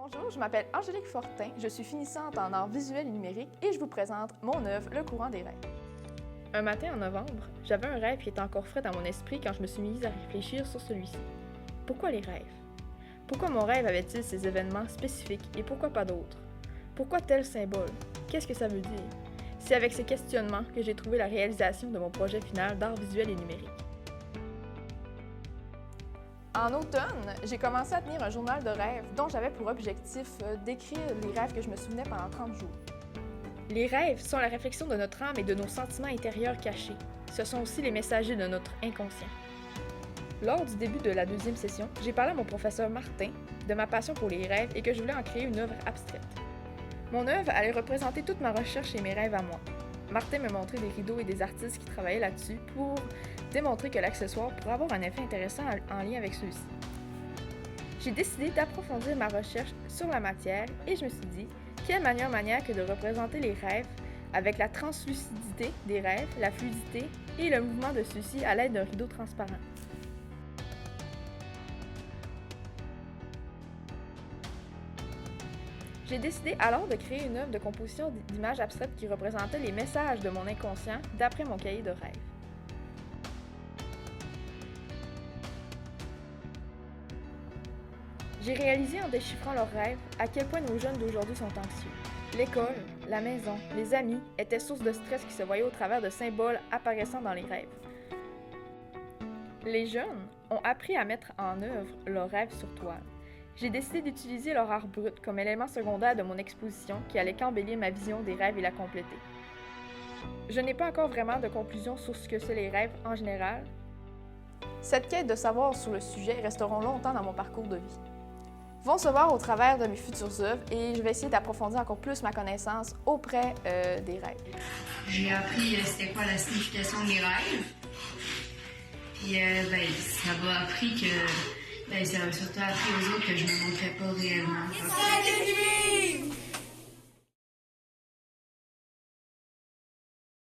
Bonjour, je m'appelle Angélique Fortin, je suis finissante en arts visuels et numériques et je vous présente mon œuvre, Le courant des rêves. Un matin en novembre, j'avais un rêve qui était encore frais dans mon esprit quand je me suis mise à réfléchir sur celui-ci. Pourquoi les rêves? Pourquoi mon rêve avait-il ces événements spécifiques et pourquoi pas d'autres? Pourquoi tel symbole? Qu'est-ce que ça veut dire? C'est avec ces questionnements que j'ai trouvé la réalisation de mon projet final d'art visuel et numérique. En automne, j'ai commencé à tenir un journal de rêves dont j'avais pour objectif d'écrire les rêves que je me souvenais pendant 30 jours. Les rêves sont la réflexion de notre âme et de nos sentiments intérieurs cachés. Ce sont aussi les messagers de notre inconscient. Lors du début de la deuxième session, j'ai parlé à mon professeur Martin de ma passion pour les rêves et que je voulais en créer une œuvre abstraite. Mon œuvre allait représenter toute ma recherche et mes rêves à moi. Martin m'a montré des rideaux et des artistes qui travaillaient là-dessus pour démontrer que l'accessoire pourrait avoir un effet intéressant en lien avec ceux-ci. J'ai décidé d'approfondir ma recherche sur la matière et je me suis dit, quelle meilleure manière que de représenter les rêves avec la translucidité des rêves, la fluidité et le mouvement de ceux-ci à l'aide d'un rideau transparent. J'ai décidé alors de créer une œuvre de composition d'images abstraites qui représentaient les messages de mon inconscient d'après mon cahier de rêves. J'ai réalisé en déchiffrant leurs rêves à quel point nos jeunes d'aujourd'hui sont anxieux. L'école, la maison, les amis étaient source de stress qui se voyait au travers de symboles apparaissant dans les rêves. Les jeunes ont appris à mettre en œuvre leurs rêves sur toile. J'ai décidé d'utiliser leur art brut comme élément secondaire de mon exposition qui allait qu'embellir ma vision des rêves et la compléter. Je n'ai pas encore vraiment de conclusion sur ce que c'est les rêves en général. Cette quête de savoir sur le sujet resteront longtemps dans mon parcours de vie. Vont se voir au travers de mes futures œuvres et je vais essayer d'approfondir encore plus ma connaissance auprès des rêves. J'ai appris c'était quoi la signification des rêves. Puis ça m'a appris que ça m'a surtout appris aux autres que je me montrais pas réellement.